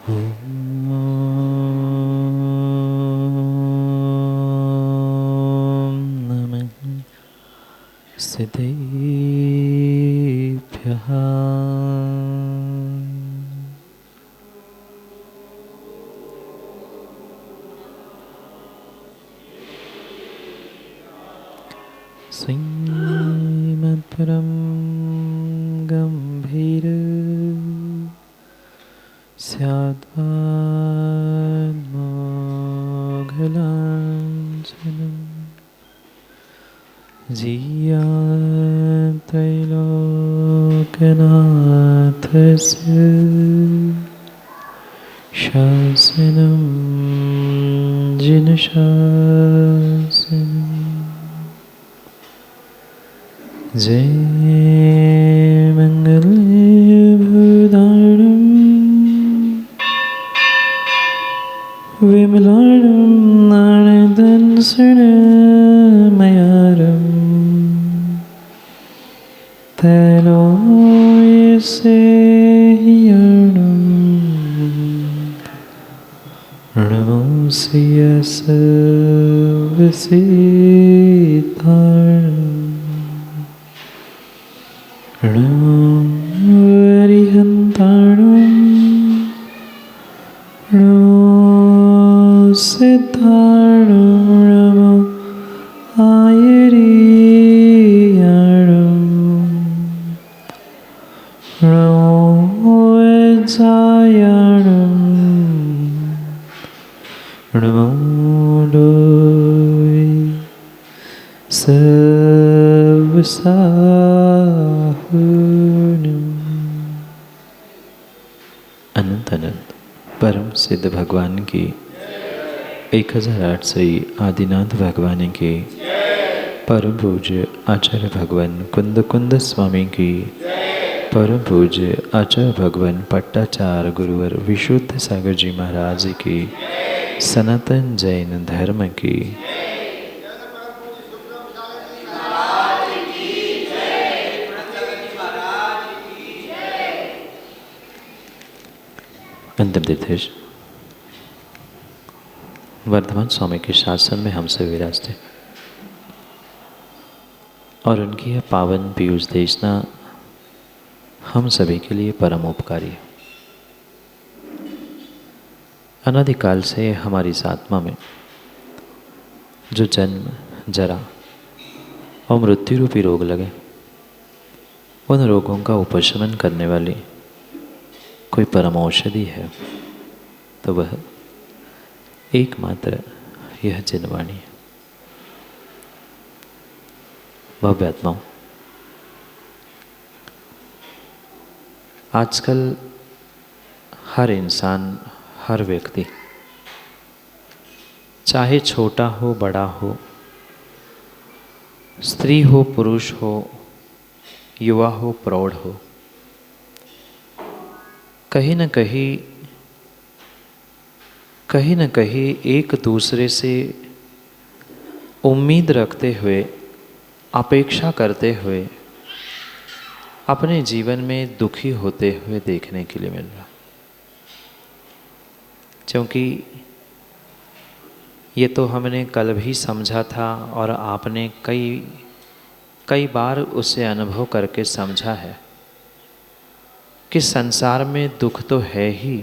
ॐ नमः सिद्धेभ्यः। श्रीमद्परं गम्भीर स्याद्वान्मोघलाञ्छनं जीयात्रैलोक्यनाथस्य शासनं जिनशासनं। जय मङ्गलभूतानं विमलानं नारदंसनमयारं तैलोयसेयनं नमोऽस्यस वसितारणं नमो हरिहन्ताणं नमो सिद्धाणं नमो आयर्याणं नमो वज्रायाणं नमो लोय सर्वसाहुनं। अनंत अनंत परम सिद्ध भगवान की 1008 श्री आदिनाथ भगवान की परम पूज्य आचार्य भगवान कुंद कुंद स्वामी की परम पूज्य आचार्य भगवान पट्टाचार्य गुरुवर विशुद्ध सागर जी महाराज की सनातन जैन धर्म की अंतिम तीर्थेश वर्धमान स्वामी के शासन में हमसे विराजते और उनकी यह पावन पीयूष देशना हम सभी के लिए परम उपकारी है। अनादिकाल से हमारी इस आत्मा में जो जन्म जरा और मृत्यु रूपी रोग लगे, उन रोगों का उपशमन करने वाली कोई परम औषधि है तो वह एकमात्र यह जिनवाणी है। भव्य आत्माओं, आजकल हर इंसान, हर व्यक्ति, चाहे छोटा हो बड़ा हो, स्त्री हो पुरुष हो, युवा हो प्रौढ़ हो, कहीं न कहीं एक दूसरे से उम्मीद रखते हुए, अपेक्षा करते हुए अपने जीवन में दुखी होते हुए देखने के लिए मिल रहा। क्योंकि ये तो हमने कल भी समझा था और आपने कई बार उसे अनुभव करके समझा है कि संसार में दुख तो है ही,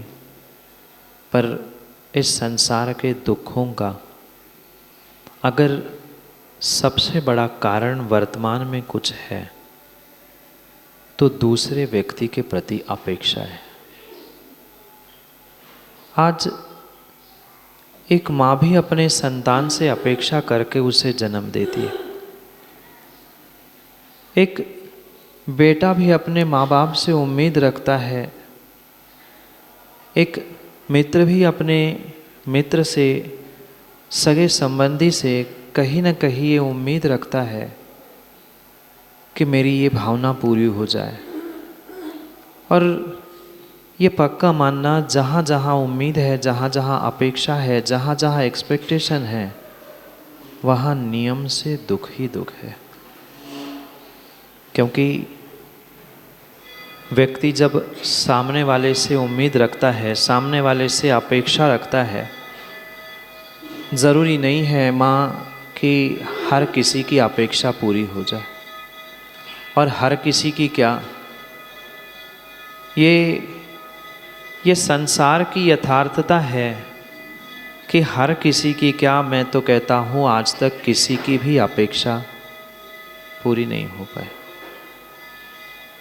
पर इस संसार के दुखों का अगर सबसे बड़ा कारण वर्तमान में कुछ है तो दूसरे व्यक्ति के प्रति अपेक्षा है। आज एक माँ भी अपने संतान से अपेक्षा करके उसे जन्म देती है। एक बेटा भी अपने माँ बाप से उम्मीद रखता है। एक मित्र भी अपने मित्र से, सगे संबंधी से कहीं न कहीं ये उम्मीद रखता है कि मेरी ये भावना पूरी हो जाए। और ये पक्का मानना, जहाँ जहाँ उम्मीद है, जहाँ जहाँ अपेक्षा है, जहाँ जहाँ एक्सपेक्टेशन है, वहाँ नियम से दुख ही दुख है। क्योंकि व्यक्ति जब सामने वाले से उम्मीद रखता है, सामने वाले से अपेक्षा रखता है, ज़रूरी नहीं है माँ कि हर किसी की अपेक्षा पूरी हो जाए। और हर किसी की क्या, ये संसार की यथार्थता है कि हर किसी की क्या, मैं तो कहता हूँ आज तक किसी की भी अपेक्षा पूरी नहीं हो पाई।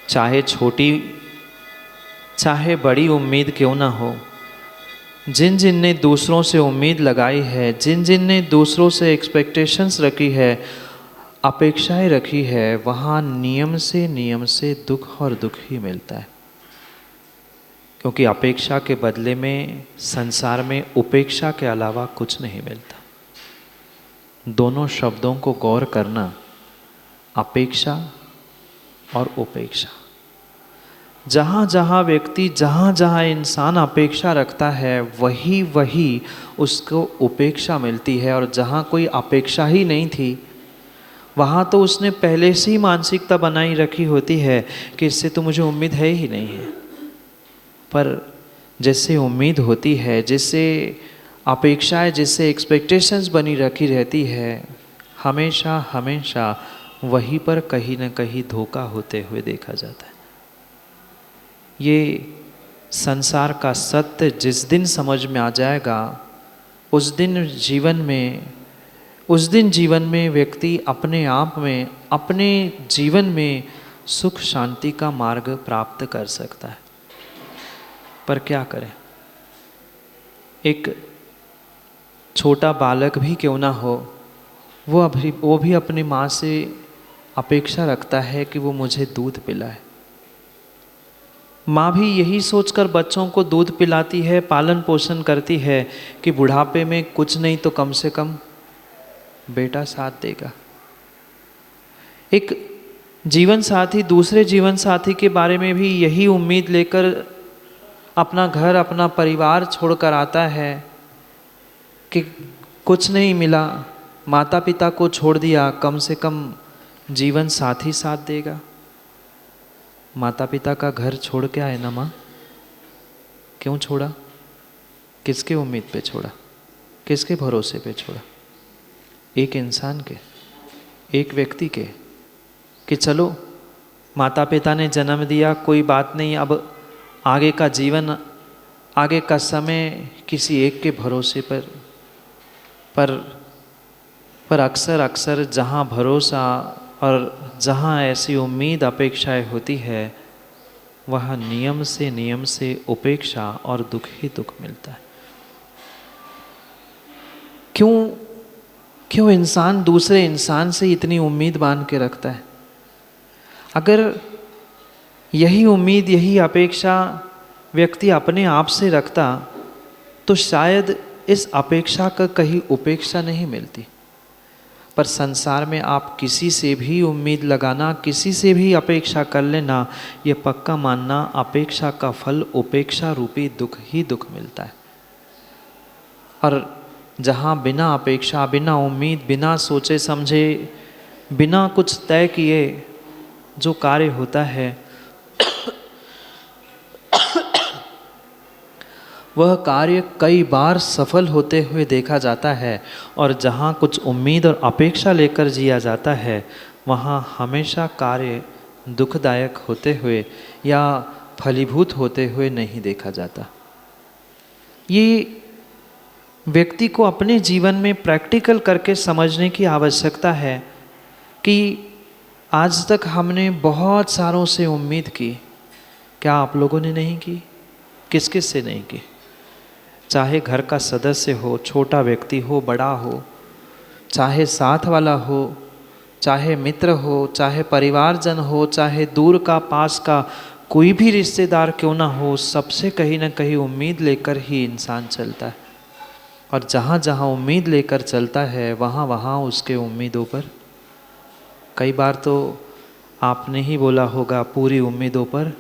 चाहे छोटी चाहे बड़ी उम्मीद क्यों ना हो, जिन जिन ने दूसरों से उम्मीद लगाई है, जिन जिन ने दूसरों से एक्सपेक्टेशंस रखी है, अपेक्षाएं रखी है, वहाँ नियम से दुख और दुख ही मिलता है। क्योंकि अपेक्षा के बदले में संसार में उपेक्षा के अलावा कुछ नहीं मिलता। दोनों शब्दों को गौर करना, अपेक्षा और उपेक्षा। जहाँ जहाँ व्यक्ति, जहाँ जहाँ इंसान अपेक्षा रखता है, वही वही उसको उपेक्षा मिलती है। और जहाँ कोई अपेक्षा ही नहीं थी, वहाँ तो उसने पहले से ही मानसिकता बनाई रखी होती है कि इससे तो मुझे उम्मीद है ही नहीं है। पर जिससे उम्मीद होती है, जिससे अपेक्षाएं, जिससे एक्सपेक्टेशंस बनी रखी रहती है, हमेशा हमेशा वहीं पर कहीं न कहीं धोखा होते हुए देखा जाता है। ये संसार का सत्य जिस दिन समझ में आ जाएगा, उस दिन जीवन में व्यक्ति अपने आप में, अपने जीवन में सुख शांति का मार्ग प्राप्त कर सकता है। पर क्या करें, एक छोटा बालक भी क्यों ना हो, वो भी अपनी माँ से अपेक्षा रखता है कि वो मुझे दूध पिलाए। माँ भी यही सोचकर बच्चों को दूध पिलाती है, पालन पोषण करती है कि बुढ़ापे में कुछ नहीं तो कम से कम बेटा साथ देगा। एक जीवन साथी दूसरे जीवन साथी के बारे में भी यही उम्मीद लेकर अपना घर, अपना परिवार छोड़कर आता है कि कुछ नहीं मिला, माता पिता को छोड़ दिया, कम से कम जीवन साथी साथ देगा। माता पिता का घर छोड़ के आए ना माँ, क्यों छोड़ा? किसके उम्मीद पे छोड़ा? किसके भरोसे पे छोड़ा? एक इंसान के, एक व्यक्ति के, कि चलो माता पिता ने जन्म दिया, कोई बात नहीं, अब आगे का जीवन, आगे का समय किसी एक के भरोसे पर अक्सर जहाँ भरोसा और जहाँ ऐसी उम्मीद अपेक्षाएं होती है, वहाँ नियम से उपेक्षा और दुख ही दुख मिलता है। क्यों इंसान दूसरे इंसान से इतनी उम्मीद बांध के रखता है? अगर यही उम्मीद, यही अपेक्षा व्यक्ति अपने आप से रखता तो शायद इस अपेक्षा का कहीं उपेक्षा नहीं मिलती। पर संसार में आप किसी से भी उम्मीद लगाना, किसी से भी अपेक्षा कर लेना, ये पक्का मानना, अपेक्षा का फल उपेक्षा रूपी दुख ही दुख मिलता है। और जहाँ बिना अपेक्षा, बिना उम्मीद, बिना सोचे समझे, बिना कुछ तय किए जो कार्य होता है, वह कार्य कई बार सफल होते हुए देखा जाता है। और जहाँ कुछ उम्मीद और अपेक्षा लेकर जिया जाता है, वहाँ हमेशा कार्य दुखदायक होते हुए या फलीभूत होते हुए नहीं देखा जाता। ये व्यक्ति को अपने जीवन में प्रैक्टिकल करके समझने की आवश्यकता है कि आज तक हमने बहुत सारों से उम्मीद की, क्या आप लोगों ने नहीं की? किस किस से नहीं की? चाहे घर का सदस्य हो, छोटा व्यक्ति हो, बड़ा हो, चाहे साथ वाला हो, चाहे मित्र हो, चाहे परिवारजन हो, चाहे दूर का पास का कोई भी रिश्तेदार क्यों ना हो, सबसे कहीं ना कहीं उम्मीद लेकर ही इंसान चलता है। और जहाँ जहाँ उम्मीद लेकर चलता है, वहाँ वहाँ उसके उम्मीदों पर, कई बार तो आपने ही बोला होगा, पूरी उम्मीदों पर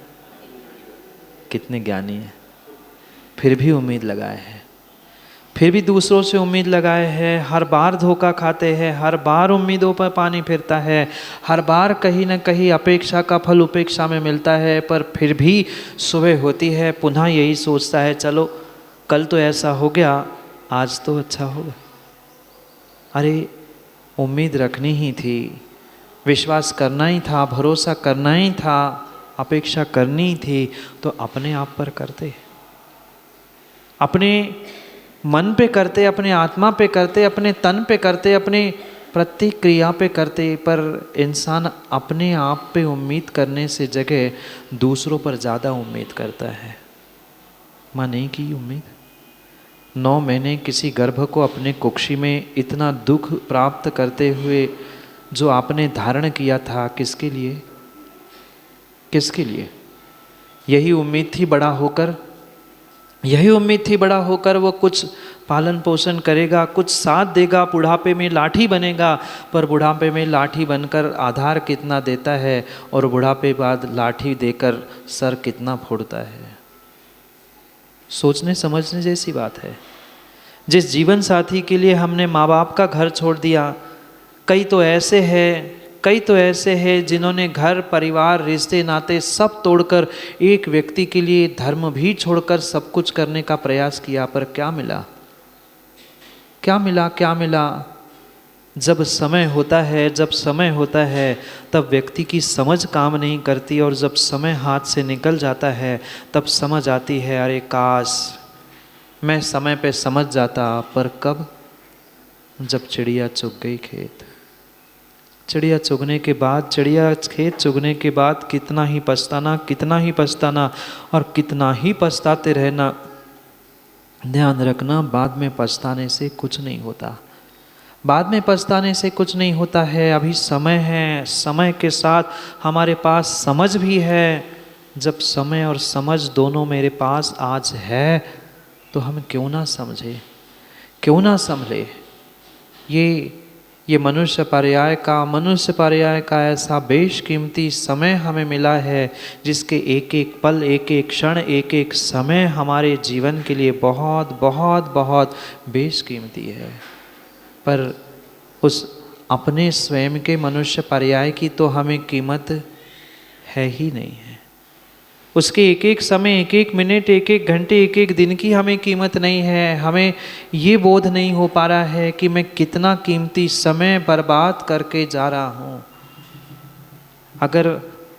कितने ज्ञानी हैं, फिर भी उम्मीद लगाए हैं, फिर भी दूसरों से उम्मीद लगाए हैं, हर बार धोखा खाते हैं, हर बार उम्मीदों पर पानी फिरता है, हर बार कहीं ना कहीं अपेक्षा का फल उपेक्षा में मिलता है, पर फिर भी सुबह होती है पुनः यही सोचता है चलो कल तो ऐसा हो गया, आज तो अच्छा होगा। अरे उम्मीद रखनी ही थी, विश्वास करना ही था, भरोसा करना ही था, अपेक्षा करनी थी, तो अपने आप पर करते, अपने मन पे करते, अपने आत्मा पे करते, अपने तन पे करते, अपने प्रत्येक क्रिया पे करते। पर इंसान अपने आप पे उम्मीद करने से जगह दूसरों पर ज़्यादा उम्मीद करता है। माँ नहीं की उम्मीद, 9 महीने किसी गर्भ को अपने कुक्षी में इतना दुख प्राप्त करते हुए जो आपने धारण किया था, किसके लिए, किसके लिए? यही उम्मीद थी बड़ा होकर, यही उम्मीद थी बड़ा होकर वो कुछ पालन पोषण करेगा, कुछ साथ देगा, बुढ़ापे में लाठी बनेगा। पर बुढ़ापे में लाठी बनकर आधार कितना देता है और बुढ़ापे बाद लाठी देकर सर कितना फोड़ता है। सोचने समझने जैसी बात है। जिस जीवन साथी के लिए हमने माँ बाप का घर छोड़ दिया, कई तो ऐसे हैं जिन्होंने घर परिवार रिश्ते नाते सब तोड़कर एक व्यक्ति के लिए धर्म भी छोड़कर सब कुछ करने का प्रयास किया, पर क्या मिला, क्या मिला, क्या मिला? जब समय होता है तब व्यक्ति की समझ काम नहीं करती, और जब समय हाथ से निकल जाता है तब समझ आती है अरे काश मैं समय पे समझ जाता। पर कब? जब चिड़िया चुग गई खेत। चिड़िया खेत चुगने के बाद कितना ही पछताना और कितना ही पछताते रहना। ध्यान रखना, बाद में पछताने से कुछ नहीं होता, बाद में पछताने से कुछ नहीं होता है। अभी समय है, समय के साथ हमारे पास समझ भी है। जब समय और समझ दोनों मेरे पास आज है तो हम क्यों ना समझे। ये मनुष्य पर्याय का ऐसा बेशकीमती समय हमें मिला है, जिसके एक एक पल, एक एक क्षण, एक एक समय हमारे जीवन के लिए बहुत बहुत बहुत बेशकीमती है। पर उस अपने स्वयं के मनुष्य पर्याय की तो हमें कीमत है ही नहीं है। उसके एक एक समय, एक एक मिनट, एक एक घंटे, एक एक दिन की हमें कीमत नहीं है। हमें ये बोध नहीं हो पा रहा है कि मैं कितना कीमती समय बर्बाद करके जा रहा हूँ।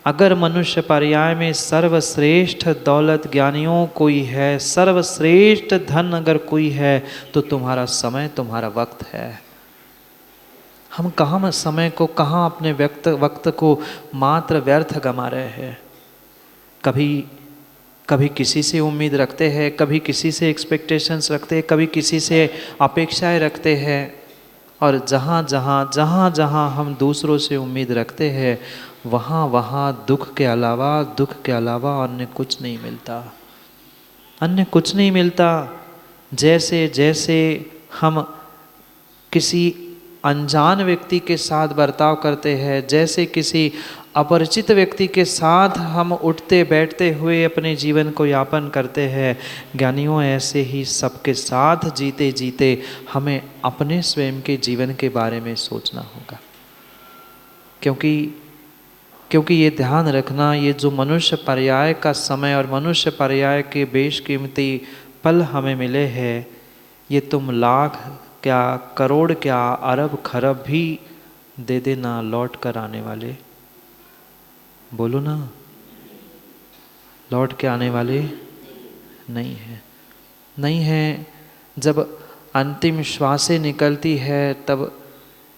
अगर मनुष्य पर्याय में सर्वश्रेष्ठ दौलत ज्ञानियों कोई है, सर्वश्रेष्ठ धन अगर कोई है, तो तुम्हारा समय, तुम्हारा वक्त है। हम कहाँ समय को, कहाँ अपने वक्त को मात्र व्यर्थ गंवा रहे हैं। कभी किसी से उम्मीद रखते हैं, कभी किसी से एक्सपेक्टेशंस रखते हैं, कभी किसी से अपेक्षाएं रखते हैं, और जहाँ हम दूसरों से उम्मीद रखते हैं वहाँ दुख के अलावा अन्य कुछ नहीं मिलता। जैसे हम किसी अनजान व्यक्ति के साथ बर्ताव करते हैं, जैसे किसी अपरिचित व्यक्ति के साथ हम उठते बैठते हुए अपने जीवन को यापन करते हैं, ज्ञानियों ऐसे ही सबके साथ जीते जीते हमें अपने स्वयं के जीवन के बारे में सोचना होगा। क्योंकि ये ध्यान रखना, ये जो मनुष्य पर्याय का समय और मनुष्य पर्याय के बेशकीमती पल हमें मिले हैं, ये तुम लाख क्या, करोड़ क्या, अरब खरब भी दे देना, लौट कर आने वाले, बोलो ना, लौट के आने वाले नहीं है। जब अंतिम श्वासें निकलती है तब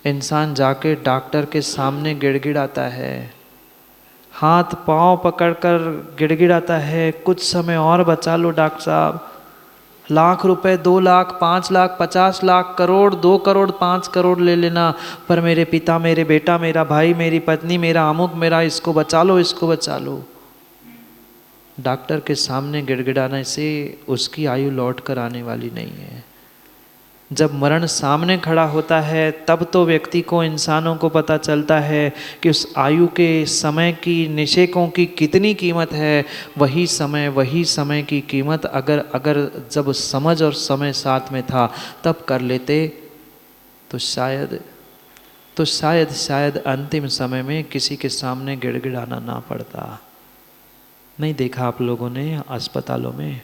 इंसान जाके डॉक्टर के सामने गिड़गिड़ाता है, हाथ पांव पकड़कर गिड़गिड़ाता है, कुछ समय और बचा लो डॉक्टर साहब, लाख रुपए, 2 लाख, 5 लाख, 50 लाख, करोड़, 2 करोड़, 5 करोड़ ले लेना, पर मेरे पिता, मेरे बेटा, मेरा भाई, मेरी पत्नी, मेरा अमुक, मेरा इसको बचा लो। डॉक्टर के सामने गिड़गिड़ाने से उसकी आयु लौट कर आने वाली नहीं है। जब मरण सामने खड़ा होता है तब तो व्यक्ति को, इंसानों को पता चलता है कि उस आयु के समय की, निषेकों की कितनी कीमत है। वही समय की कीमत अगर जब समझ और समय साथ में था तब कर लेते तो शायद अंतिम समय में किसी के सामने गिड़गिड़ाना ना पड़ता। नहीं देखा आप लोगों ने, अस्पतालों में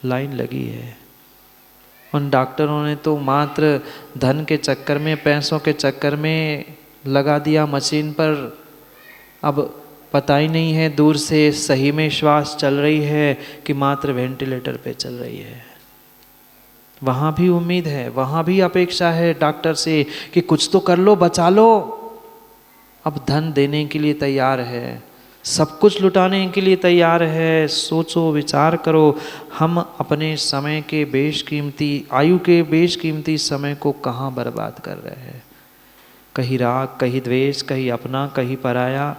लाइन लगी है। उन डॉक्टरों ने तो मात्र धन के चक्कर में, पैसों के चक्कर में लगा दिया मशीन पर। अब पता ही नहीं है दूर से सही में श्वास चल रही है कि मात्र वेंटिलेटर पे चल रही है। वहाँ भी उम्मीद है, वहाँ भी अपेक्षा है डॉक्टर से कि कुछ तो कर लो, बचा लो। अब धन देने के लिए तैयार है, सब कुछ लुटाने के लिए तैयार है। सोचो, विचार करो, हम अपने समय के बेशकीमती, आयु के बेशकीमती समय को कहाँ बर्बाद कर रहे हैं। कहीं राग, कहीं द्वेष, कहीं अपना, कहीं पराया,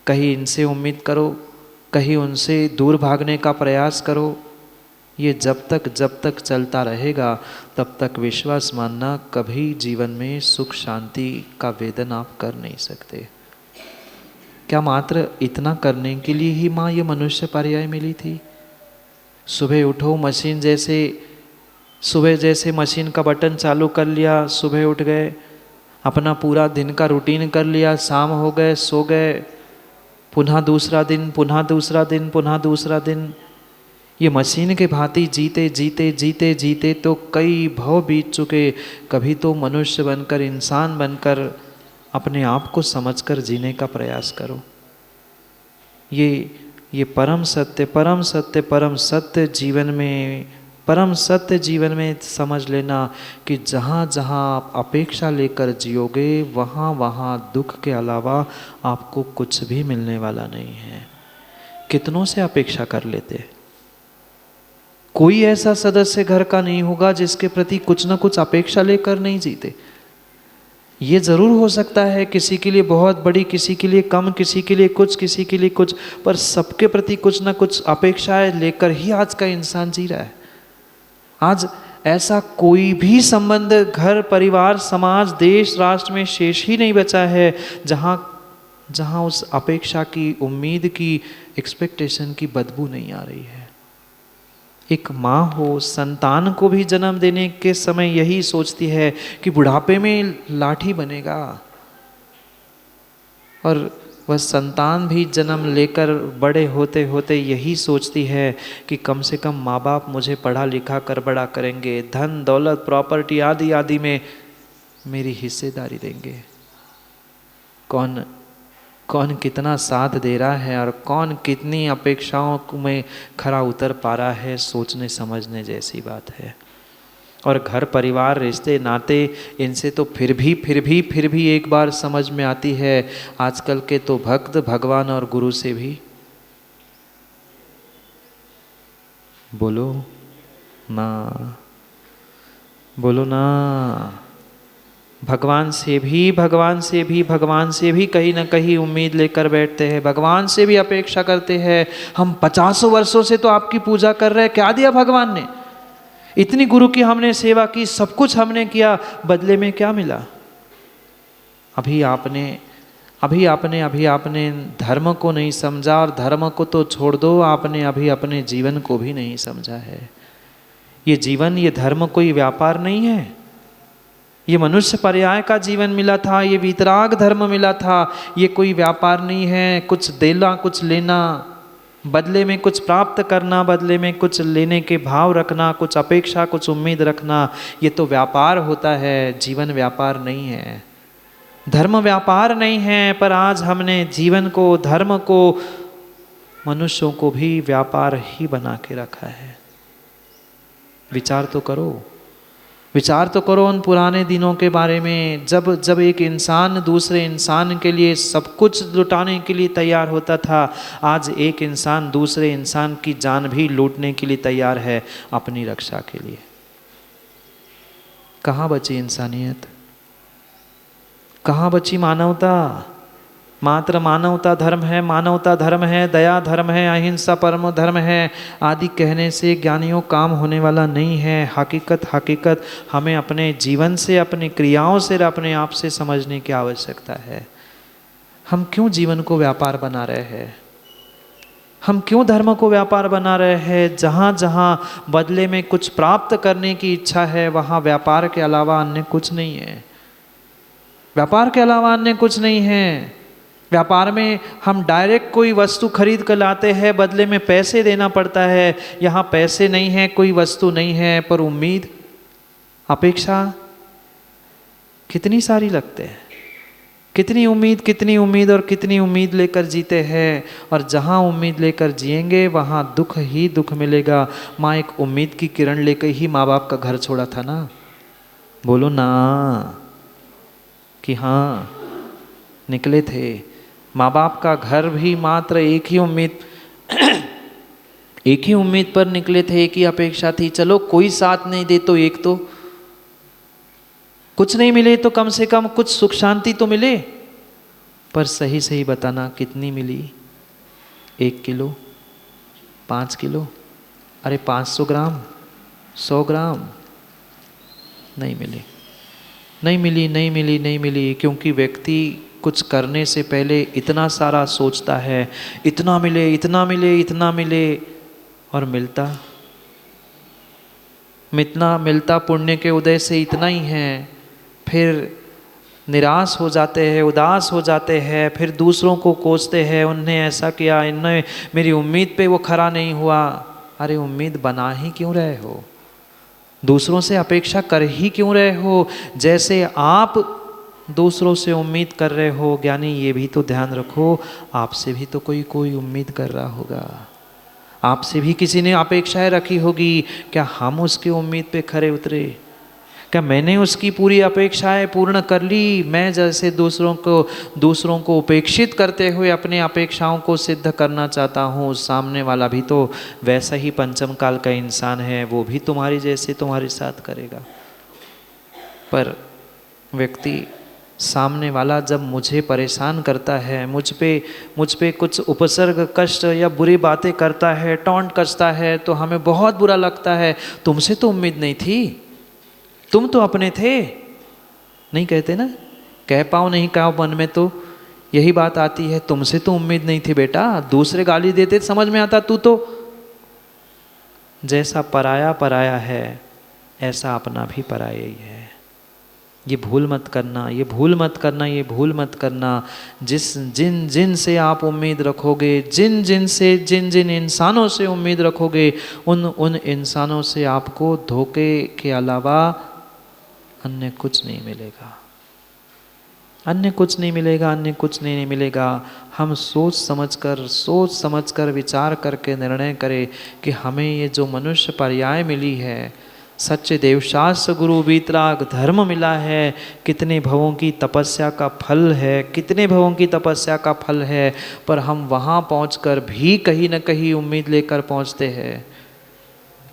कहीं इनसे उम्मीद करो, कहीं उनसे दूर भागने का प्रयास करो। ये जब तक चलता रहेगा तब तक विश्वास मानना, कभी जीवन में सुख शांति का वेदन आप कर नहीं सकते। क्या मात्र इतना करने के लिए ही माँ ये मनुष्य पर्याय मिली थी? सुबह उठो, मशीन जैसे, सुबह जैसे मशीन का बटन चालू कर लिया, सुबह उठ गए, अपना पूरा दिन का रूटीन कर लिया, शाम हो गए, सो गए, पुनः दूसरा दिन, पुनः दूसरा दिन, पुनः दूसरा दिन। ये मशीन के भांति जीते जीते जीते जीते तो कई भव बीत चुके। कभी तो मनुष्य बनकर, इंसान बनकर अपने आप को समझकर जीने का प्रयास करो। ये परम सत्य जीवन में समझ लेना कि जहाँ जहाँ आप अपेक्षा लेकर जियोगे वहाँ वहाँ दुख के अलावा आपको कुछ भी मिलने वाला नहीं है। कितनों से अपेक्षा कर लेते? कोई ऐसा सदस्य घर का नहीं होगा जिसके प्रति कुछ ना कुछ अपेक्षा लेकर नहीं जीते। ये ज़रूर हो सकता है किसी के लिए बहुत बड़ी, किसी के लिए कम, किसी के लिए कुछ, किसी के लिए कुछ, पर सबके प्रति कुछ ना कुछ अपेक्षाएं लेकर ही आज का इंसान जी रहा है। आज ऐसा कोई भी संबंध घर, परिवार, समाज, देश, राष्ट्र में शेष ही नहीं बचा है जहाँ उस अपेक्षा की, उम्मीद की, एक्सपेक्टेशन की बदबू नहीं आ रही है। एक माँ हो, संतान को भी जन्म देने के समय यही सोचती है कि बुढ़ापे में लाठी बनेगा, और वह संतान भी जन्म लेकर बड़े होते होते यही सोचती है कि कम से कम माँ बाप मुझे पढ़ा लिखा कर बड़ा करेंगे, धन दौलत प्रॉपर्टी आदि आदि में मेरी हिस्सेदारी देंगे। कौन कितना साथ दे रहा है और कौन कितनी अपेक्षाओं में खरा उतर पा रहा है, सोचने समझने जैसी बात है। और घर परिवार, रिश्ते नाते, इनसे तो फिर भी एक बार समझ में आती है। आजकल के तो भक्त भगवान और गुरु से भी, बोलो ना, भगवान से भी कहीं ना कहीं उम्मीद लेकर बैठते हैं, भगवान से भी अपेक्षा करते हैं। हम 50 वर्षों से तो आपकी पूजा कर रहे हैं, क्या दिया भगवान ने? इतनी गुरु की हमने सेवा की, सब कुछ हमने किया, बदले में क्या मिला? अभी आपने धर्म को नहीं समझा, और धर्म को तो छोड़ दो, आपने अभी अपने जीवन को भी नहीं समझा है। ये जीवन, ये धर्म कोई व्यापार नहीं है। ये मनुष्य पर्याय का जीवन मिला था, ये वीतराग धर्म मिला था। ये कोई व्यापार नहीं है, कुछ देना कुछ लेना, बदले में कुछ प्राप्त करना, बदले में कुछ लेने के भाव रखना, कुछ अपेक्षा, कुछ उम्मीद रखना, ये तो व्यापार होता है। जीवन व्यापार नहीं है, धर्म व्यापार नहीं है। पर आज हमने जीवन को, धर्म को, मनुष्यों को भी व्यापार ही बना के रखा है। विचार तो करो उन पुराने दिनों के बारे में, जब एक इंसान दूसरे इंसान के लिए सब कुछ लुटाने के लिए तैयार होता था। आज एक इंसान दूसरे इंसान की जान भी लूटने के लिए तैयार है अपनी रक्षा के लिए। कहाँ बची इंसानियत? कहाँ बची मानवता? मात्र मानवता धर्म है, मानवता धर्म है, दया धर्म है, अहिंसा परम धर्म है आदि कहने से ज्ञानियों काम होने वाला नहीं है। हकीकत हमें अपने जीवन से, अपनी क्रियाओं से, अपने आप से समझने की आवश्यकता है। हम क्यों जीवन को व्यापार बना रहे हैं? हम क्यों धर्म को व्यापार बना रहे हैं? जहाँ जहाँ बदले में कुछ प्राप्त करने की इच्छा है, वहाँ व्यापार के अलावा अन्य कुछ नहीं है। व्यापार के अलावा अन्य कुछ नहीं है। व्यापार में हम डायरेक्ट कोई वस्तु खरीद कर लाते हैं, बदले में पैसे देना पड़ता है। यहाँ पैसे नहीं है, कोई वस्तु नहीं है, पर उम्मीद, अपेक्षा कितनी सारी लगते हैं। कितनी उम्मीद और कितनी उम्मीद लेकर जीते हैं। और जहाँ उम्मीद लेकर जिएंगे वहाँ दुख ही दुख मिलेगा। माँ एक उम्मीद की किरण लेकर ही माँ बाप का घर छोड़ा था ना, बोलो ना कि हाँ निकले थे। माँ बाप का घर भी मात्र एक ही उम्मीद पर निकले थे, एक ही अपेक्षा थी। चलो कोई साथ नहीं दे तो एक तो, कुछ नहीं मिले तो कम से कम कुछ सुख शांति तो मिले। पर सही सही बताना कितनी मिली? 1 किलो, 5 किलो, अरे 500 ग्राम, 100 ग्राम नहीं मिली, नहीं मिली। क्योंकि व्यक्ति कुछ करने से पहले इतना सारा सोचता है, इतना मिले, और मिलता पुण्य के उदय से इतना ही है। फिर निराश हो जाते हैं, उदास हो जाते हैं, फिर दूसरों को कोसते हैं, उनने ऐसा किया, इनने मेरी उम्मीद पे वो खरा नहीं हुआ। अरे उम्मीद बना ही क्यों रहे हो? दूसरों से अपेक्षा कर ही क्यों रहे हो? जैसे आप दूसरों से उम्मीद कर रहे हो, ज्ञानी ये भी तो ध्यान रखो, आपसे भी तो कोई उम्मीद कर रहा होगा। आपसे भी किसी ने अपेक्षाएं रखी होगी। क्या हम उसकी उम्मीद पे खरे उतरे? क्या मैंने उसकी पूरी अपेक्षाएं पूर्ण कर ली? मैं जैसे दूसरों को उपेक्षित करते हुए अपने अपेक्षाओं को सिद्ध करना चाहता हूँ, सामने वाला भी तो वैसा ही पंचम काल का इंसान है, वो भी तुम्हारी जैसे तुम्हारे साथ करेगा। पर व्यक्ति, सामने वाला जब मुझे परेशान करता है, मुझ पे कुछ उपसर्ग, कष्ट या बुरी बातें करता है, टॉन्ट कसता है, तो हमें बहुत बुरा लगता है। तुमसे तो उम्मीद नहीं थी, तुम तो अपने थे। नहीं कहते ना, कह पाओ नहीं कहो मन में तो यही बात आती है, तुमसे तो उम्मीद नहीं थी बेटा। दूसरे गाली देते समझ में आता, तू तो जैसा पराया है ऐसा अपना भी पराया ही है। ये भूल मत करना। जिन से आप उम्मीद रखोगे, जिन इंसानों से उम्मीद रखोगे, उन इंसानों से आपको धोखे के अलावा अन्य कुछ नहीं मिलेगा। हम सोच समझकर विचार करके निर्णय करें कि हमें ये जो मनुष्य पर्याय मिली है, सच्चे देवशास्त्र गुरु वीतराग धर्म मिला है, कितने भवों की तपस्या का फल है, पर हम वहाँ पहुँचकर भी कहीं न कहीं उम्मीद लेकर पहुँचते हैं।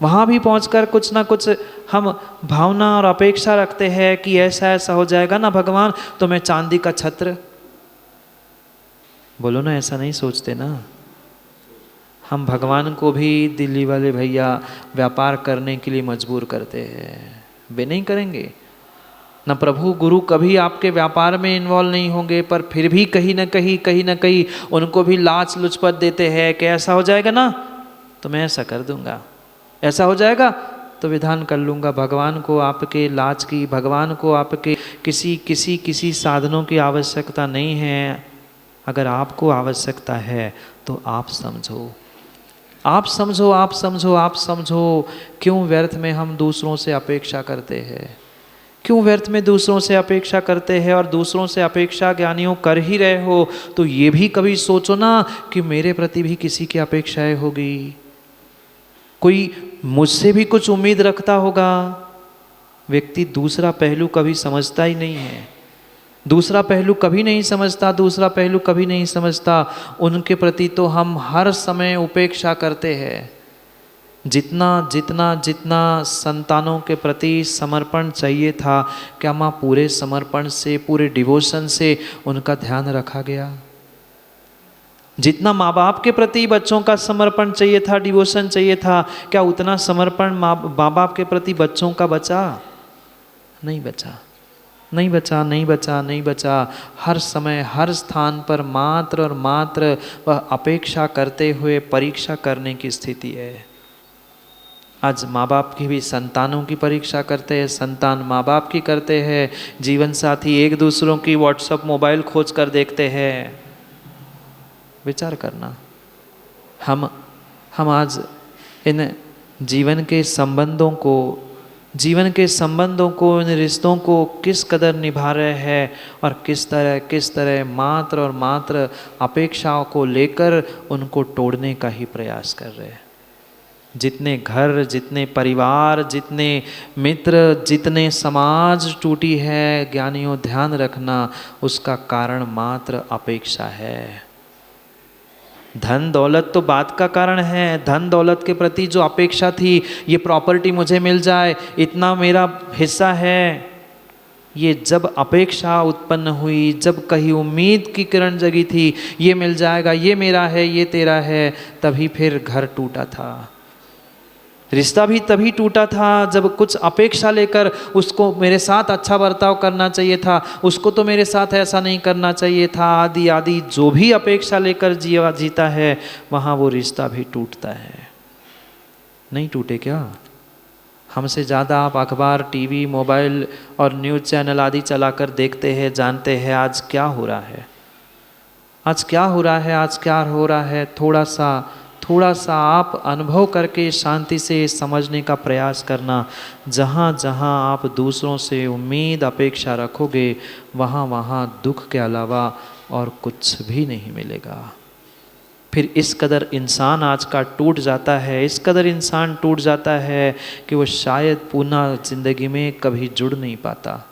वहाँ भी पहुँचकर कुछ ना कुछ हम भावना और अपेक्षा रखते हैं कि ऐसा हो जाएगा ना भगवान तो मैं चांदी का छत्र, बोलो ना, ऐसा नहीं सोचते ना। हम भगवान को भी दिल्ली वाले भैया व्यापार करने के लिए मजबूर करते हैं। वे नहीं करेंगे ना, प्रभु गुरु कभी आपके व्यापार में इन्वॉल्व नहीं होंगे, पर फिर भी कहीं ना कहीं उनको भी लाच लुचपत देते हैं कि ऐसा हो जाएगा ना तो मैं ऐसा कर दूंगा, ऐसा हो जाएगा तो विधान कर लूँगा। भगवान को आपके लाच की, भगवान को आपके किसी साधनों की आवश्यकता नहीं है। अगर आपको आवश्यकता है तो आप समझो। क्यों व्यर्थ में हम दूसरों से अपेक्षा करते हैं? और दूसरों से अपेक्षा ज्ञानियों कर ही रहे हो तो ये भी कभी सोचो ना कि मेरे प्रति भी किसी की अपेक्षाएं होगी, कोई मुझसे भी कुछ उम्मीद रखता होगा। व्यक्ति दूसरा पहलू कभी समझता ही नहीं है, दूसरा पहलू कभी नहीं समझता। उनके प्रति तो हम हर समय उपेक्षा करते हैं। जितना संतानों के प्रति समर्पण चाहिए था, क्या माँ पूरे समर्पण से, पूरे डिवोशन से उनका ध्यान रखा गया? जितना माँ बाप के प्रति बच्चों का समर्पण चाहिए था, डिवोशन चाहिए था, क्या उतना समर्पण माँ बाप के प्रति बच्चों का बचा? नहीं बचा, नहीं बचा, नहीं बचा, नहीं बचा। हर समय हर स्थान पर मात्र और मात्र वह अपेक्षा करते हुए परीक्षा करने की स्थिति है। आज माँ बाप की भी संतानों की परीक्षा करते हैं, संतान माँ बाप की करते हैं, जीवन साथी एक दूसरों की व्हाट्सएप मोबाइल खोज कर देखते हैं। विचार करना, हम आज इन जीवन के संबंधों को, इन रिश्तों को किस कदर निभा रहे हैं और किस तरह मात्र और मात्र अपेक्षाओं को लेकर उनको तोड़ने का ही प्रयास कर रहे हैं। जितने घर, जितने परिवार, जितने मित्र, जितने समाज टूटी है, ज्ञानियों ध्यान रखना, उसका कारण मात्र अपेक्षा है। धन दौलत तो बात का कारण है। धन दौलत के प्रति जो अपेक्षा थी, ये प्रॉपर्टी मुझे मिल जाए, इतना मेरा हिस्सा है, ये जब अपेक्षा उत्पन्न हुई, जब कहीं उम्मीद की किरण जगी थी, ये मिल जाएगा, ये मेरा है, ये तेरा है, तभी फिर घर टूटा था। रिश्ता भी तभी टूटा था जब कुछ अपेक्षा लेकर, उसको मेरे साथ अच्छा बर्ताव करना चाहिए था, उसको तो मेरे साथ ऐसा नहीं करना चाहिए था, आदि आदि जो भी अपेक्षा लेकर जीता है, वहाँ वो रिश्ता भी टूटता है। नहीं टूटे क्या? हमसे ज़्यादा आप अखबार, टीवी, मोबाइल और न्यूज़ चैनल आदि चलाकर देखते हैं, जानते हैं आज क्या हो रहा है, आज क्या हो रहा है, आज क्या हो रहा है। थोड़ा सा आप अनुभव करके शांति से समझने का प्रयास करना। जहाँ जहाँ आप दूसरों से उम्मीद अपेक्षा रखोगे, वहाँ वहाँ दुख के अलावा और कुछ भी नहीं मिलेगा। फिर इस कदर इंसान आज का टूट जाता है, इस कदर इंसान टूट जाता है कि वो शायद पुनः ज़िंदगी में कभी जुड़ नहीं पाता।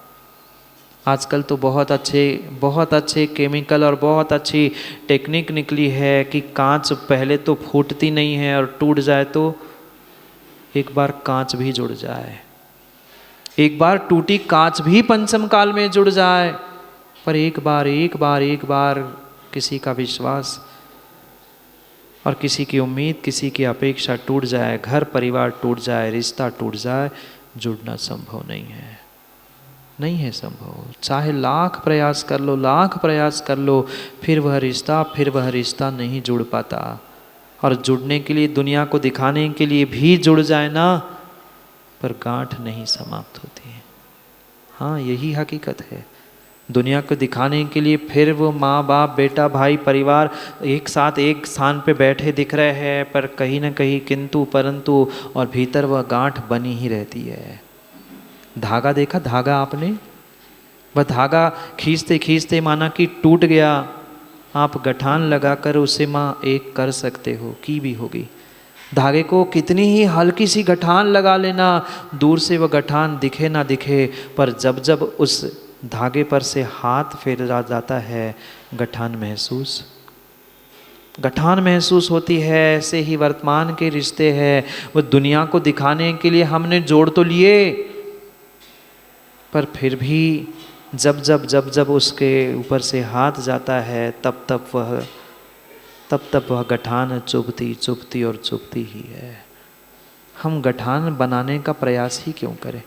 आजकल तो बहुत अच्छे केमिकल और बहुत अच्छी टेक्निक निकली है कि कांच पहले तो फूटती नहीं है और टूट जाए तो एक बार कांच भी जुड़ जाए, एक बार टूटी कांच भी पंचम काल में जुड़ जाए। पर एक बार किसी का विश्वास और किसी की उम्मीद, किसी की अपेक्षा टूट जाए, घर परिवार टूट जाए, रिश्ता टूट जाए, जुड़ना संभव नहीं है संभव। चाहे लाख प्रयास कर लो, फिर वह रिश्ता नहीं जुड़ पाता। और जुड़ने के लिए, दुनिया को दिखाने के लिए भी जुड़ जाए ना, पर गांठ नहीं समाप्त होती है। हाँ, यही हकीकत है। दुनिया को दिखाने के लिए फिर वो माँ बाप, बेटा, भाई, परिवार एक साथ एक स्थान पे बैठे दिख रहे हैं, पर कहीं ना कहीं किंतु परंतु और भीतर वह गांठ बनी ही रहती है। धागा देखा, धागा आपने, वह धागा खींचते खींचते माना कि टूट गया, आप गठान लगाकर उसे माँ एक कर सकते हो, की भी होगी। धागे को कितनी ही हल्की सी गठान लगा लेना, दूर से वह गठान दिखे ना दिखे, पर जब जब उस धागे पर से हाथ फेरा जाता है, गठान महसूस होती है। ऐसे ही वर्तमान के रिश्ते हैं, वो दुनिया को दिखाने के लिए हमने जोड़ तो लिए, पर फिर भी जब उसके ऊपर से हाथ जाता है, तब तब वह गठान चुभती ही है। हम गठान बनाने का प्रयास ही क्यों करें?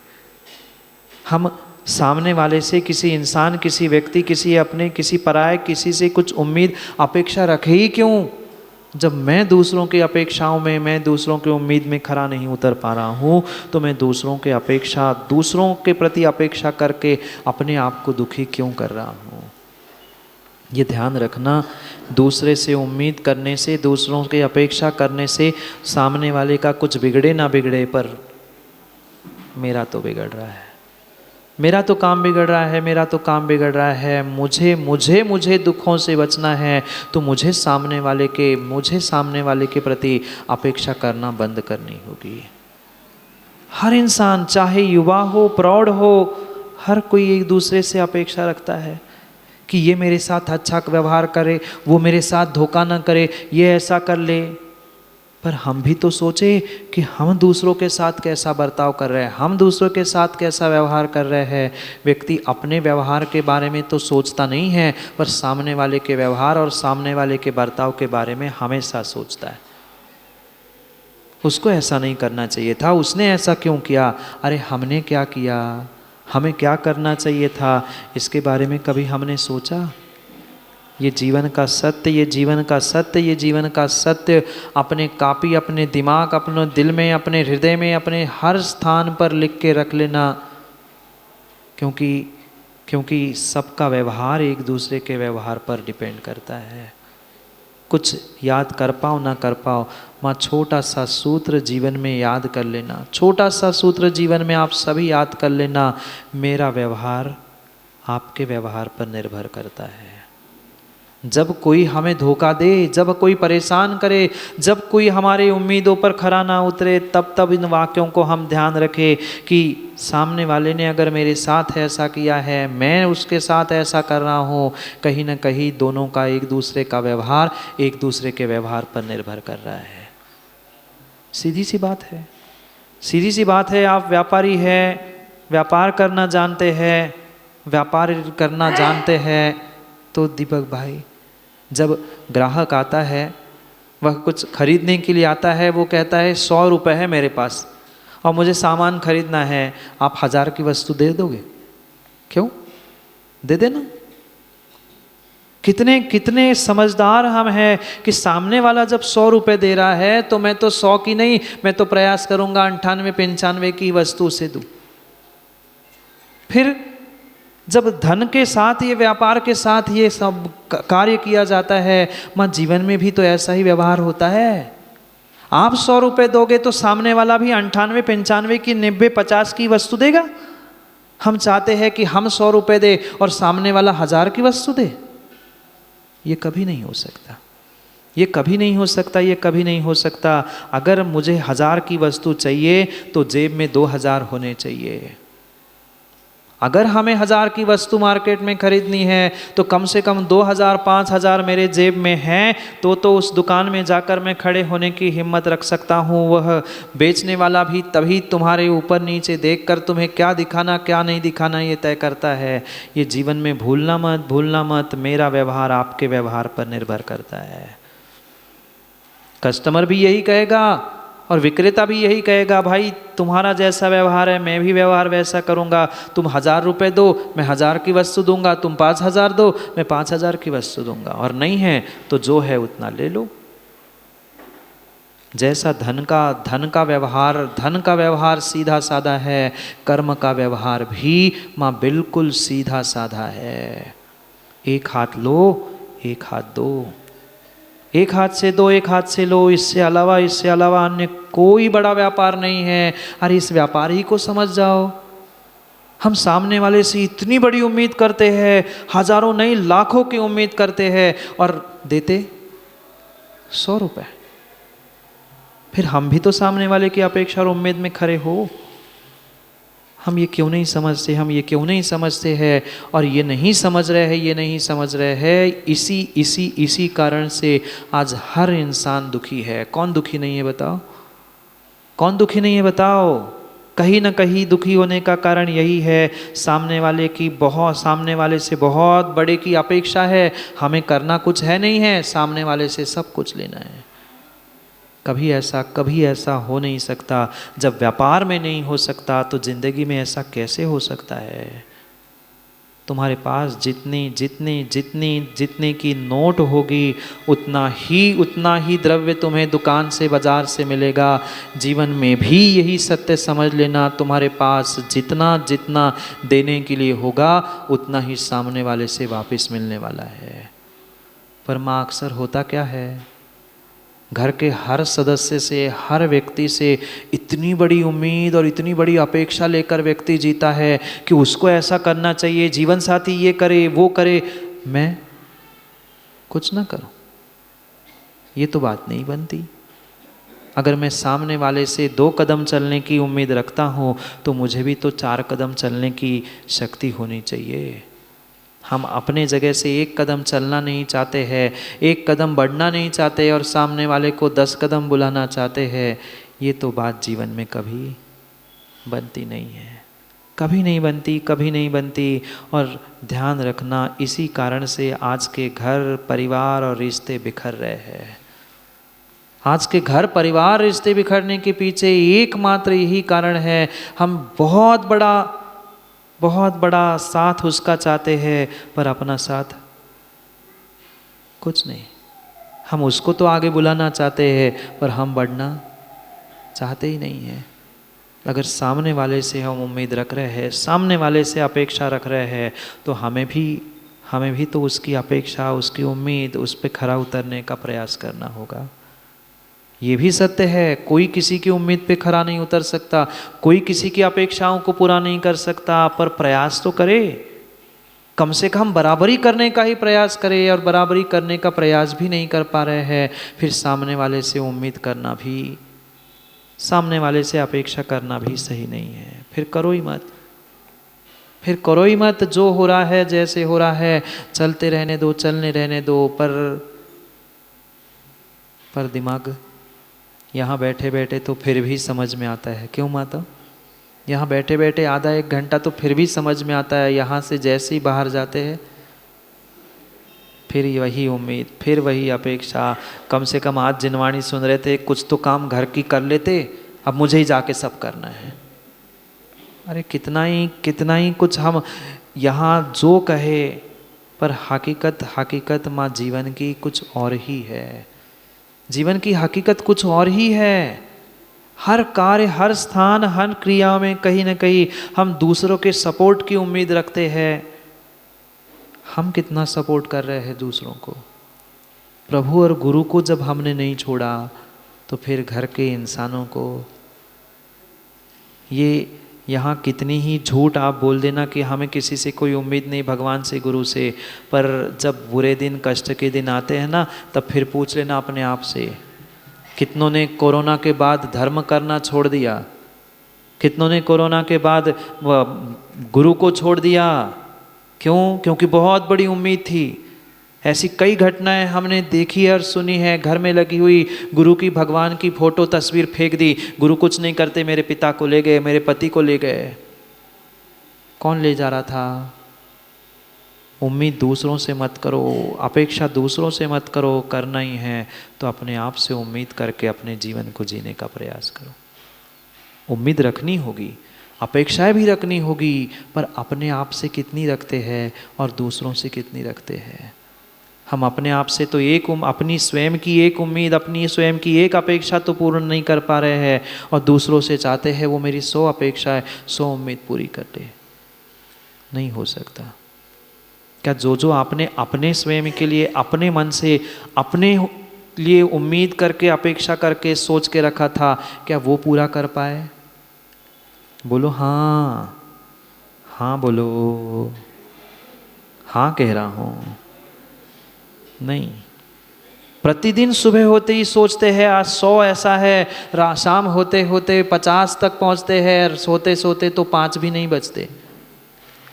हम सामने वाले से, किसी इंसान, किसी व्यक्ति, किसी पराये, किसी से कुछ उम्मीद अपेक्षा रखे ही क्यों, जब मैं दूसरों की अपेक्षाओं में, मैं दूसरों की उम्मीद में खरा नहीं उतर पा रहा हूँ, तो मैं दूसरों के प्रति अपेक्षा करके अपने आप को दुखी क्यों कर रहा हूँ? ये ध्यान रखना। दूसरे से उम्मीद करने से, दूसरों की अपेक्षा करने से सामने वाले का कुछ बिगड़े ना बिगड़े, पर मेरा तो बिगड़ रहा है, मेरा तो काम बिगड़ रहा है, मुझे दुखों से बचना है, तो मुझे सामने वाले के प्रति अपेक्षा करना बंद करनी होगी। हर इंसान, चाहे युवा हो, प्रौढ़ हो, हर कोई एक दूसरे से अपेक्षा रखता है कि ये मेरे साथ अच्छा व्यवहार करे, वो मेरे साथ धोखा न करे, ये ऐसा कर ले। पर हम भी तो सोचे कि हम दूसरों के साथ कैसा बर्ताव कर रहे हैं, हम दूसरों के साथ कैसा व्यवहार कर रहे हैं। व्यक्ति अपने व्यवहार के बारे में तो सोचता नहीं है, पर सामने वाले के व्यवहार और सामने वाले के बर्ताव के बारे में हमेशा सोचता है। उसको ऐसा नहीं करना चाहिए था, उसने ऐसा क्यों किया, अरे हमने क्या किया, हमें क्या करना चाहिए था, इसके बारे में कभी हमने सोचा? ये जीवन का सत्य, ये जीवन का सत्य, ये जीवन का सत्य अपने कॉपी, अपने दिमाग, अपने दिल में, अपने हृदय में, अपने हर स्थान पर लिख के रख लेना। क्योंकि सबका व्यवहार एक दूसरे के व्यवहार पर डिपेंड करता है। कुछ याद कर पाओ ना कर पाओ, माँ छोटा सा सूत्र जीवन में याद कर लेना, छोटा सा सूत्र जीवन में आप सभी याद कर लेना, मेरा व्यवहार आपके व्यवहार पर निर्भर करता है। जब कोई हमें धोखा दे, जब कोई परेशान करे, जब कोई हमारी उम्मीदों पर खरा ना उतरे, तब इन वाक्यों को हम ध्यान रखें कि सामने वाले ने अगर मेरे साथ ऐसा किया है, मैं उसके साथ ऐसा कर रहा हूँ, कहीं ना कहीं दोनों का एक दूसरे का व्यवहार एक दूसरे के व्यवहार पर निर्भर कर रहा है। सीधी सी बात है, सीधी सी बात है। आप व्यापारी हैं, व्यापार करना जानते हैं, व्यापार करना जानते हैं, तो दीपक भाई जब ग्राहक आता है, वह कुछ खरीदने के लिए आता है, वो कहता है 100 रुपये है मेरे पास और मुझे सामान खरीदना है, आप 1000 की वस्तु दे दोगे? क्यों? दे देना। कितने कितने समझदार हम हैं कि सामने वाला जब 100 रुपये दे रहा है तो मैं तो 100 की नहीं, मैं तो प्रयास करूंगा 98-95 की वस्तु उसे दूं। फिर जब धन के साथ, ये व्यापार के साथ ये सब कार्य किया जाता है, माँ जीवन में भी तो ऐसा ही व्यवहार होता है। आप 100 रुपये दोगे तो सामने वाला भी 98-95 की, 90-50 की वस्तु देगा। हम चाहते हैं कि हम 100 रुपये दे और सामने वाला 1000 की वस्तु दे। ये कभी नहीं हो सकता, ये कभी नहीं हो सकता, ये कभी नहीं हो सकता। अगर मुझे 1000 की वस्तु चाहिए तो जेब में 2000 होने चाहिए। अगर हमें 1000 की वस्तु मार्केट में खरीदनी है तो कम से कम 2000-5000 मेरे जेब में हैं, तो उस दुकान में जाकर मैं खड़े होने की हिम्मत रख सकता हूँ। वह बेचने वाला भी तभी तुम्हारे ऊपर नीचे देखकर तुम्हें क्या दिखाना क्या नहीं दिखाना ये तय करता है। ये जीवन में भूलना मत, भूलना मत, मेरा व्यवहार आपके व्यवहार पर निर्भर करता है। कस्टमर भी यही कहेगा और विक्रेता भी यही कहेगा, भाई तुम्हारा जैसा व्यवहार है मैं भी व्यवहार वैसा करूँगा। तुम 1000 रुपये दो, मैं 1000 की वस्तु दूंगा, तुम 5000 दो, मैं 5000 की वस्तु दूंगा, और नहीं है तो जो है उतना ले लो। जैसा धन का व्यवहार सीधा साधा है, कर्म का व्यवहार भी माँ बिल्कुल सीधा साधा है। एक हाथ लो, एक हाथ दो, एक हाथ से दो, एक हाथ से लो, इससे अलावा अन्य कोई बड़ा व्यापार नहीं है। अरे इस व्यापार ही को समझ जाओ। हम सामने वाले से इतनी बड़ी उम्मीद करते हैं, हजारों नहीं लाखों की उम्मीद करते हैं और देते 100 रुपये। फिर हम भी तो सामने वाले की अपेक्षा और उम्मीद में खड़े हो। हम ये क्यों नहीं समझते, हम ये क्यों नहीं समझते हैं, और ये नहीं समझ रहे हैं, ये नहीं समझ रहे हैं। इसी कारण से आज हर इंसान दुखी है। कौन दुखी नहीं है बताओ? कौन दुखी नहीं है बताओ? कहीं ना कहीं दुखी होने का कारण यही है, सामने वाले से बहुत बड़े की अपेक्षा है, हमें करना कुछ है नहीं है, सामने वाले से सब कुछ लेना है। कभी ऐसा हो नहीं सकता। जब व्यापार में नहीं हो सकता तो जिंदगी में ऐसा कैसे हो सकता है? तुम्हारे पास जितनी की नोट होगी उतना ही द्रव्य तुम्हें दुकान से, बाजार से मिलेगा। जीवन में भी यही सत्य समझ लेना, तुम्हारे पास जितना देने के लिए होगा उतना ही सामने वाले से वापस मिलने वाला है। पर माँ अक्सर होता क्या है, घर के हर सदस्य से, हर व्यक्ति से इतनी बड़ी उम्मीद और इतनी बड़ी अपेक्षा लेकर व्यक्ति जीता है कि उसको ऐसा करना चाहिए, जीवन साथी ये करे वो करे, मैं कुछ ना करूं। ये तो बात नहीं बनती। अगर मैं सामने वाले से 2 कदम चलने की उम्मीद रखता हूं तो मुझे भी तो 4 कदम चलने की शक्ति होनी चाहिए। हम अपने जगह से एक कदम चलना नहीं चाहते हैं, एक कदम बढ़ना नहीं चाहते और सामने वाले को 10 कदम बुलाना चाहते हैं। ये तो बात जीवन में कभी बनती नहीं है, कभी नहीं बनती, कभी नहीं बनती। और ध्यान रखना, इसी कारण से आज के घर परिवार और रिश्ते बिखर रहे हैं। आज के घर परिवार रिश्ते बिखरने के पीछे एकमात्र यही कारण है, हम बहुत बड़ा साथ उसका चाहते हैं पर अपना साथ कुछ नहीं। हम उसको तो आगे बुलाना चाहते हैं पर हम बढ़ना चाहते ही नहीं हैं। अगर सामने वाले से हम उम्मीद रख रहे हैं, सामने वाले से अपेक्षा रख रहे हैं, तो हमें भी तो उसकी अपेक्षा, उसकी उम्मीद, उस पर खरा उतरने का प्रयास करना होगा। ये भी सत्य है, कोई किसी की उम्मीद पे खरा नहीं उतर सकता, कोई किसी की अपेक्षाओं को पूरा नहीं कर सकता, पर प्रयास तो करे, कम से कम बराबरी करने का ही प्रयास करे। और बराबरी करने का प्रयास भी नहीं कर पा रहे हैं, फिर सामने वाले से उम्मीद करना भी, सामने वाले से अपेक्षा करना भी सही नहीं है। फिर करो ही मत, फिर करो ही मत। जो हो रहा है, जैसे हो रहा है, चलते रहने दो, चलने रहने दो। पर दिमाग यहाँ बैठे बैठे तो फिर भी समझ में आता है, क्यों माता? यहाँ बैठे बैठे आधा एक घंटा तो फिर भी समझ में आता है। यहाँ से जैसे ही बाहर जाते हैं फिर वही उम्मीद, फिर वही अपेक्षा। कम से कम आज जिनवाणी सुन रहे थे, कुछ तो काम घर की कर लेते, अब मुझे ही जाके सब करना है। अरे कितना ही कुछ हम यहाँ जो कहे, पर हकीकत माँ जीवन की कुछ और ही है। जीवन की हकीकत कुछ और ही है। हर कार्य, हर स्थान, हर क्रिया में कहीं ना कहीं हम दूसरों के सपोर्ट की उम्मीद रखते हैं। हम कितना सपोर्ट कर रहे हैं दूसरों को? प्रभु और गुरु को जब हमने नहीं छोड़ा तो फिर घर के इंसानों को। ये यहाँ कितनी ही झूठ आप बोल देना कि हमें किसी से कोई उम्मीद नहीं, भगवान से, गुरु से, पर जब बुरे दिन, कष्ट के दिन आते हैं ना, तब फिर पूछ लेना अपने आप से, कितनों ने कोरोना के बाद धर्म करना छोड़ दिया? कितनों ने कोरोना के बाद गुरु को छोड़ दिया? क्यों? क्योंकि बहुत बड़ी उम्मीद थी। ऐसी कई घटनाएं हमने देखी है और सुनी है। घर में लगी हुई गुरु की, भगवान की फोटो, तस्वीर फेंक दी, गुरु कुछ नहीं करते, मेरे पिता को ले गए, मेरे पति को ले गए। कौन ले जा रहा था? उम्मीद दूसरों से मत करो, अपेक्षा दूसरों से मत करो। करना ही है तो अपने आप से उम्मीद करके अपने जीवन को जीने का प्रयास करो। उम्मीद रखनी होगी, अपेक्षाएं भी रखनी होगी, पर अपने आप से कितनी रखते हैं और दूसरों से कितनी रखते हैं? हम अपने आप से तो अपनी स्वयं की एक उम्मीद, अपनी स्वयं की एक अपेक्षा तो पूर्ण नहीं कर पा रहे हैं, और दूसरों से चाहते हैं वो मेरी 100 अपेक्षाएं, 100 उम्मीद पूरी कर दे। नहीं हो सकता। क्या जो आपने अपने स्वयं के लिए, अपने मन से, अपने लिए उम्मीद करके, अपेक्षा करके, सोच के रखा था, क्या वो पूरा कर पाए? बोलो हाँ, हाँ बोलो, हाँ कह रहा हूँ। नहीं, प्रतिदिन सुबह होते ही सोचते हैं आज 100 ऐसा है, शाम होते होते 50 तक पहुँचते हैं, सोते सोते तो 5 भी नहीं बचते।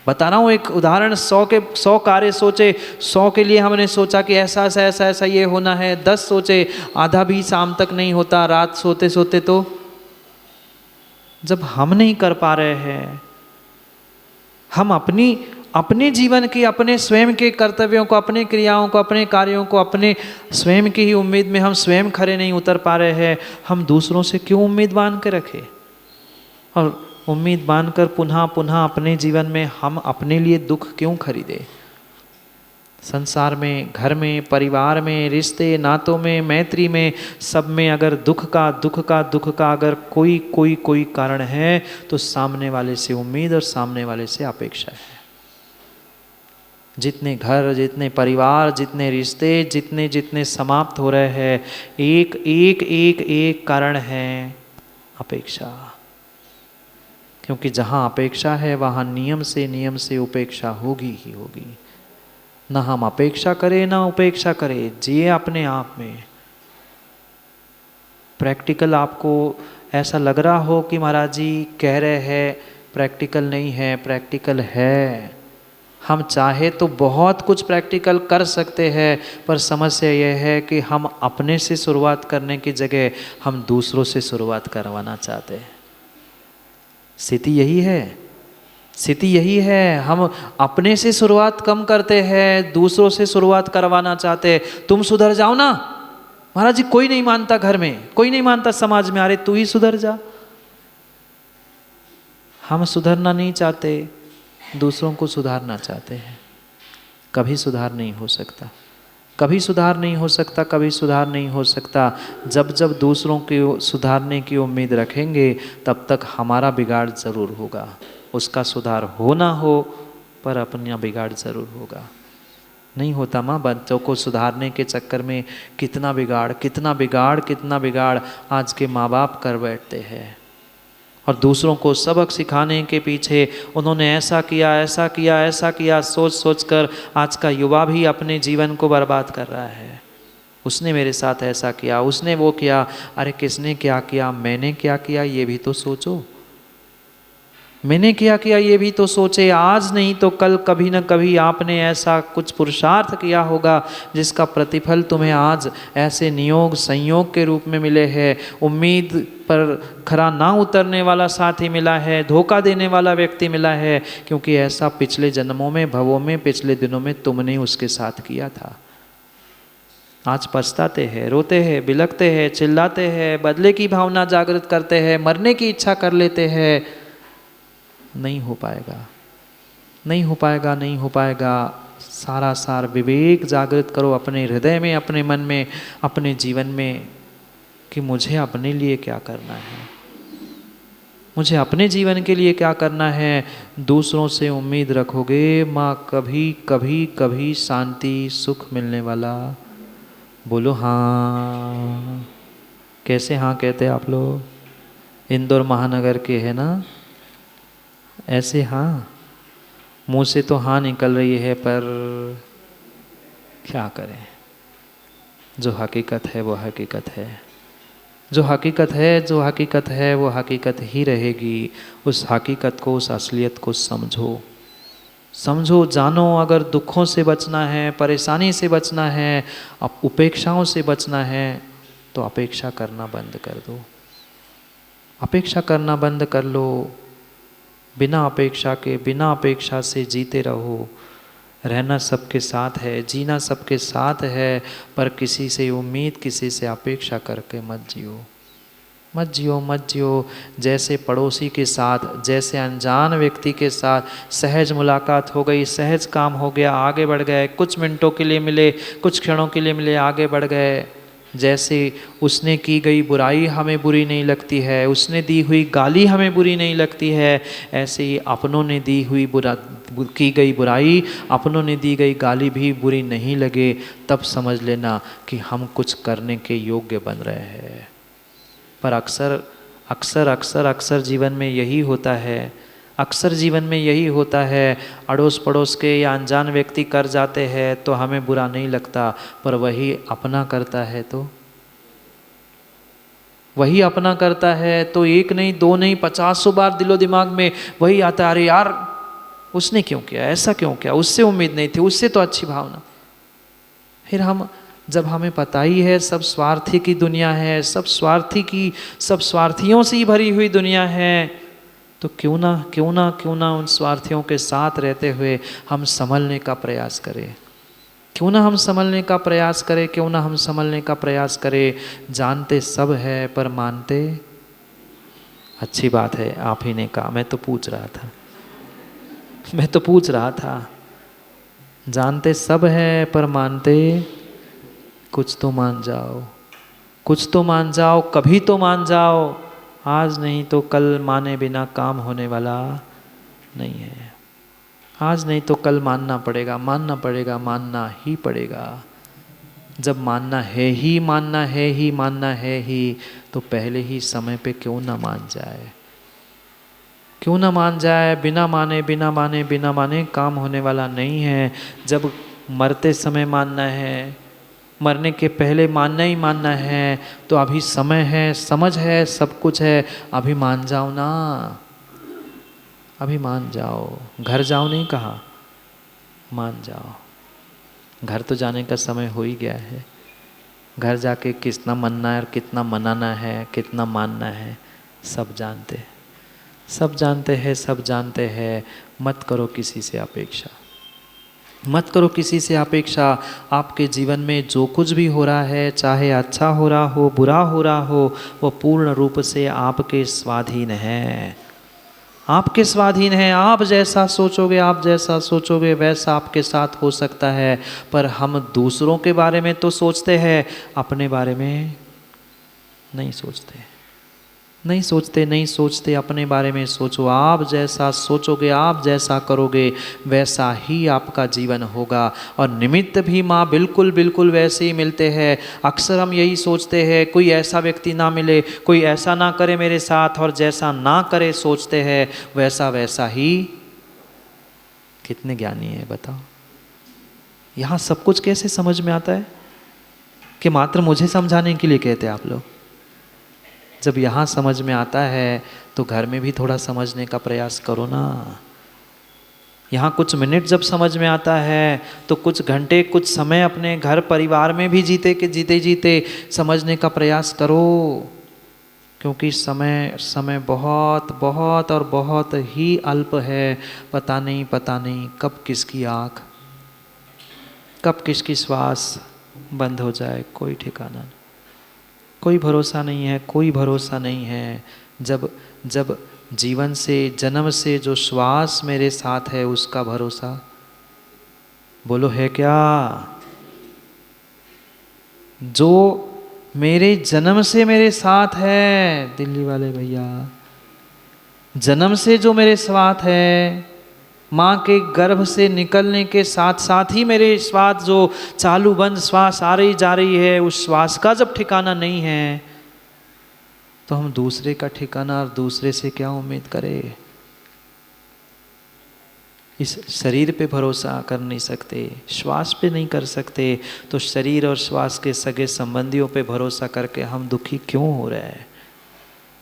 बता रहा हूँ एक उदाहरण। 100 कार्य सोचे, 100 के लिए हमने सोचा कि ऐसा ये होना है, 10 सोचे, आधा भी शाम तक नहीं होता, रात सोते सोते। तो जब हम नहीं कर पा रहे हैं, हम अपने जीवन की, अपने स्वयं के कर्तव्यों को, अपने क्रियाओं को, अपने कार्यों को, अपने स्वयं की ही उम्मीद में हम स्वयं खरे नहीं उतर पा रहे हैं, हम दूसरों से क्यों उम्मीद बांध के रखें? और उम्मीद बांधकर पुनः पुनः अपने जीवन में हम अपने लिए दुख क्यों खरीदे? संसार में, घर में, परिवार में, रिश्ते नातों में, मैत्री में, सब में अगर दुख का अगर कोई कारण है तो सामने वाले से उम्मीद और सामने वाले से अपेक्षा है। जितने घर, जितने परिवार, जितने रिश्ते, जितने समाप्त हो रहे हैं, एक कारण है अपेक्षा। क्योंकि जहाँ अपेक्षा है वहाँ नियम से उपेक्षा होगी ही होगी। ना हम अपेक्षा करें ना उपेक्षा करें, जिए अपने आप में। प्रैक्टिकल आपको ऐसा लग रहा हो कि महाराज जी कह रहे हैं प्रैक्टिकल नहीं है, प्रैक्टिकल है। हम चाहे तो बहुत कुछ प्रैक्टिकल कर सकते हैं, पर समस्या यह है कि हम अपने से शुरुआत करने की जगह हम दूसरों से शुरुआत करवाना चाहते हैं। स्थिति यही है, स्थिति यही है। हम अपने से शुरुआत कम करते हैं, दूसरों से शुरुआत करवाना चाहते हैं। तुम सुधर जाओ ना महाराज जी, कोई नहीं मानता घर में, कोई नहीं मानता समाज में, अरे तू ही सुधर जा। हम सुधरना नहीं चाहते, दूसरों को सुधारना चाहते हैं। कभी सुधार नहीं हो सकता, कभी सुधार नहीं हो सकता, कभी सुधार नहीं हो सकता। जब जब दूसरों की सुधारने की उम्मीद रखेंगे तब तक हमारा बिगाड़ ज़रूर होगा। उसका सुधार हो ना हो, पर अपना बिगाड़ ज़रूर होगा। नहीं होता माँ, बच्चों को सुधारने के चक्कर में कितना बिगाड़, कितना बिगाड़, कितना बिगाड़ आज के माँ बाप कर बैठते हैं। और दूसरों को सबक सिखाने के पीछे उन्होंने ऐसा किया, ऐसा किया, ऐसा किया, सोच सोच कर आज का युवा भी अपने जीवन को बर्बाद कर रहा है। उसने मेरे साथ ऐसा किया, उसने वो किया। अरे किसने क्या किया, मैंने क्या किया, ये भी तो सोचो। मैंने क्या किया ये भी तो सोचे। आज नहीं तो कल कभी न कभी आपने ऐसा कुछ पुरुषार्थ किया होगा जिसका प्रतिफल तुम्हें आज ऐसे नियोग संयोग के रूप में मिले हैं। उम्मीद पर खरा ना उतरने वाला साथी मिला है, धोखा देने वाला व्यक्ति मिला है, क्योंकि ऐसा पिछले जन्मों में, भवों में, पिछले दिनों में तुमने उसके साथ किया था। आज पछताते हैं, रोते हैं, बिलखते हैं, चिल्लाते हैं, बदले की भावना जागृत करते हैं, मरने की इच्छा कर लेते हैं। नहीं हो पाएगा, नहीं हो पाएगा, नहीं हो पाएगा। सारा सार विवेक जागृत करो अपने हृदय में, अपने मन में, अपने जीवन में, कि मुझे अपने लिए क्या करना है, मुझे अपने जीवन के लिए क्या करना है। दूसरों से उम्मीद रखोगे माँ, कभी कभी कभी शांति सुख मिलने वाला। बोलो हाँ। कैसे हाँ कहते आप लोग? इंदौर महानगर के है ना, ऐसे हाँ, मुंह से तो हाँ निकल रही है, पर क्या करें। जो हकीकत है वो हकीकत है, जो हकीकत है, जो हकीकत है वो हकीकत ही रहेगी। उस हकीकत को, उस असलियत को समझो, समझो, जानो। अगर दुखों से बचना है, परेशानी से बचना है, अब उपेक्षाओं से बचना है, तो अपेक्षा करना बंद कर दो, अपेक्षा करना बंद कर लो। बिना अपेक्षा के, बिना अपेक्षा से जीते रहो। रहना सबके साथ है, जीना सबके साथ है, पर किसी से उम्मीद, किसी से अपेक्षा करके मत जियो, मत जियो, मत जियो। जैसे पड़ोसी के साथ, जैसे अनजान व्यक्ति के साथ सहज मुलाकात हो गई, सहज काम हो गया, आगे बढ़ गए, कुछ मिनटों के लिए मिले, कुछ क्षणों के लिए मिले, आगे बढ़ गए। जैसे उसने की गई बुराई हमें बुरी नहीं लगती है, उसने दी हुई गाली हमें बुरी नहीं लगती है, ऐसे ही अपनों ने दी हुई की गई बुराई, अपनों ने दी गई गाली भी बुरी नहीं लगे, तब समझ लेना कि हम कुछ करने के योग्य बन रहे हैं। पर अक्सर अक्सर अक्सर अक्सर जीवन में यही होता है, अक्सर जीवन में यही होता है। अड़ोस पड़ोस के या अनजान व्यक्ति कर जाते हैं तो हमें बुरा नहीं लगता, पर वही अपना करता है तो, वही अपना करता है तो एक नहीं, दो नहीं, 50 बार दिलो दिमाग में वही आता है, अरे यार उसने क्यों किया, ऐसा क्यों किया, उससे उम्मीद नहीं थी, उससे तो अच्छी भावना। फिर हम, जब हमें पता ही है सब स्वार्थी की दुनिया है, सब स्वार्थी की, सब स्वार्थियों से ही भरी हुई दुनिया है, तो क्यों ना उन स्वार्थियों के साथ रहते हुए हम संभलने का प्रयास करें। क्यों ना हम संभलने का प्रयास करें, क्यों ना हम संभलने का प्रयास करें। जानते सब है पर मानते, अच्छी बात है आप ही ने कहा, मैं तो पूछ रहा था। जानते सब है पर मानते, कुछ तो मान जाओ, कुछ तो मान जाओ, कभी तो मान जाओ। आज नहीं तो कल माने बिना काम होने वाला नहीं है। आज नहीं तो कल मानना पड़ेगा, मानना पड़ेगा, मानना ही पड़ेगा। जब मानना है ही, मानना है ही, मानना है ही, तो पहले ही समय पे क्यों ना मान जाए, क्यों ना मान जाए। बिना माने, बिना माने, बिना माने काम होने वाला नहीं है। जब मरते समय मानना है, मरने के पहले मानना ही मानना है, तो अभी समय है, समझ है, सब कुछ है, अभी मान जाओ ना, अभी मान जाओ। घर जाओ नहीं कहा, मान जाओ। घर तो जाने का समय हो ही गया है। घर जाके कितना मनना है और कितना मनाना है, कितना मानना है, सब जानते हैं, सब जानते हैं, सब जानते हैं। मत करो किसी से अपेक्षा, मत करो किसी से अपेक्षा। आपके जीवन में जो कुछ भी हो रहा है, चाहे अच्छा हो रहा हो, बुरा हो रहा हो, वो पूर्ण रूप से आपके स्वाधीन है, आपके स्वाधीन है। आप जैसा सोचोगे, आप जैसा सोचोगे वैसा आपके साथ हो सकता है। पर हम दूसरों के बारे में तो सोचते हैं, अपने बारे में नहीं सोचते, नहीं सोचते, नहीं सोचते। अपने बारे में सोचो। आप जैसा सोचोगे, आप जैसा करोगे, वैसा ही आपका जीवन होगा। और निमित्त भी माँ बिल्कुल बिल्कुल वैसे ही मिलते हैं। अक्सर हम यही सोचते हैं, कोई ऐसा व्यक्ति ना मिले, कोई ऐसा ना करे मेरे साथ, और जैसा ना करे सोचते हैं वैसा वैसा ही। कितने ज्ञानी है बताओ। यहाँ सब कुछ कैसे समझ में आता है कि मात्र मुझे समझाने के लिए कहते हैं आप लोग। जब यहाँ समझ में आता है तो घर में भी थोड़ा समझने का प्रयास करो ना। यहाँ कुछ मिनट जब समझ में आता है तो कुछ घंटे, कुछ समय अपने घर परिवार में भी जीते जीते समझने का प्रयास करो। क्योंकि समय बहुत बहुत और बहुत ही अल्प है। पता नहीं कब किसकी आँख, कब किसकी श्वास बंद हो जाए, कोई ठिकाना नहीं, कोई भरोसा नहीं है, कोई भरोसा नहीं है। जब जीवन से, जन्म से जो श्वास मेरे साथ है उसका भरोसा बोलो है क्या? जो मेरे जन्म से मेरे साथ है, दिल्ली वाले भैया, जन्म से जो मेरे साथ है, माँ के गर्भ से निकलने के साथ साथ ही मेरे श्वास जो चालू बंद श्वास आ रही जा रही है, उस श्वास का जब ठिकाना नहीं है तो हम दूसरे का ठिकाना और दूसरे से क्या उम्मीद करें? इस शरीर पे भरोसा कर नहीं सकते, श्वास पे नहीं कर सकते, तो शरीर और श्वास के सगे संबंधियों पे भरोसा करके हम दुखी क्यों हो रहे हैं?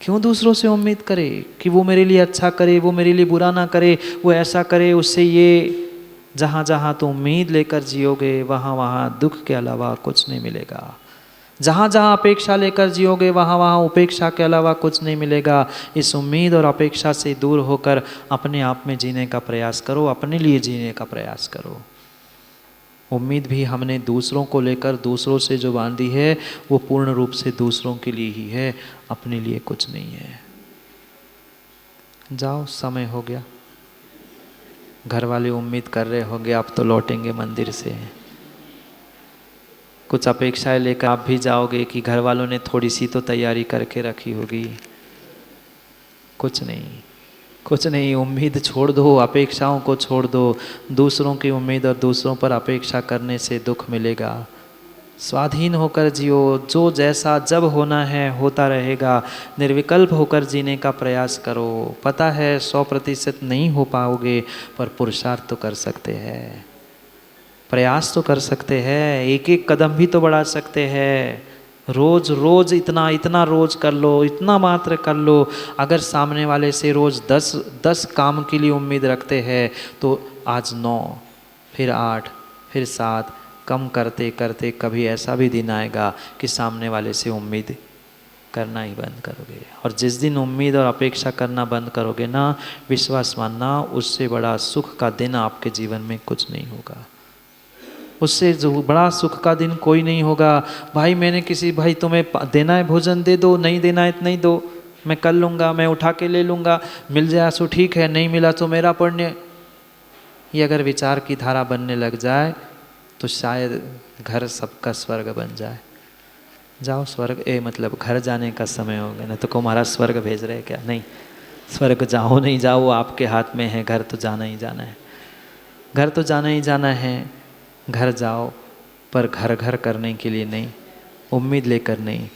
क्यों दूसरों से उम्मीद करे कि वो मेरे लिए अच्छा करे, वो मेरे लिए बुरा ना करे, वो ऐसा करे, उससे ये। जहाँ जहाँ तो उम्मीद लेकर जियोगे वहाँ वहाँ दुख के अलावा कुछ नहीं मिलेगा। जहाँ जहाँ अपेक्षा लेकर जियोगे वहाँ वहाँ उपेक्षा के अलावा कुछ नहीं मिलेगा। इस उम्मीद और अपेक्षा से दूर होकर अपने आप में जीने का प्रयास करो, अपने लिए जीने का प्रयास करो। उम्मीद भी हमने दूसरों को लेकर, दूसरों से जो बांधी है वो पूर्ण रूप से दूसरों के लिए ही है, अपने लिए कुछ नहीं है। जाओ, समय हो गया। घर वाले उम्मीद कर रहे होंगे आप तो लौटेंगे मंदिर से, कुछ अपेक्षाएं लेकर आप भी जाओगे कि घर वालों ने थोड़ी सी तो तैयारी करके रखी होगी। कुछ नहीं, कुछ नहीं। उम्मीद छोड़ दो, अपेक्षाओं को छोड़ दो। दूसरों की उम्मीद और दूसरों पर अपेक्षा करने से दुख मिलेगा। स्वाधीन होकर जियो, जो जैसा जब होना है होता रहेगा। निर्विकल्प होकर जीने का प्रयास करो। पता है 100% नहीं हो पाओगे, पर पुरुषार्थ तो कर सकते हैं, प्रयास तो कर सकते हैं, एक एक कदम भी तो बढ़ा सकते हैं। रोज रोज इतना रोज कर लो, इतना मात्र कर लो। अगर सामने वाले से रोज 10 काम के लिए उम्मीद रखते हैं तो आज 9, फिर 8, फिर 7, कम करते करते कभी ऐसा भी दिन आएगा कि सामने वाले से उम्मीद करना ही बंद करोगे। और जिस दिन उम्मीद और अपेक्षा करना बंद करोगे ना, विश्वास मानना, उससे बड़ा सुख का दिन आपके जीवन में कुछ नहीं होगा। उससे जो बड़ा सुख का दिन कोई नहीं होगा। भाई मैंने किसी, भाई तुम्हें देना है भोजन दे दो, नहीं देना है नहीं दो, मैं कर लूँगा, मैं उठा के ले लूँगा, मिल जाए सो ठीक है, नहीं मिला तो मेरा पुण्य। ये अगर विचार की धारा बनने लग जाए तो शायद घर सबका स्वर्ग बन जाए। जाओ स्वर्ग, मतलब घर जाने का समय हो गया ना, तो को महाराज स्वर्ग भेज रहे क्या? नहीं, स्वर्ग जाओ नहीं जाओ आपके हाथ में है, घर तो जाना ही जाना है, घर तो जाना ही जाना है। घर जाओ, पर घर घर करने के लिए नहीं, उम्मीद लेकर नहीं।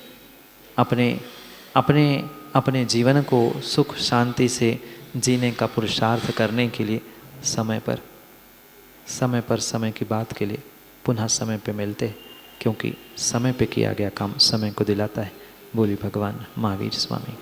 अपने जीवन को सुख शांति से जीने का पुरुषार्थ करने के लिए समय पर समय की बात के लिए पुनः समय पे मिलते, क्योंकि समय पे किया गया काम समय को दिलाता है। बोली भगवान महावीर स्वामी।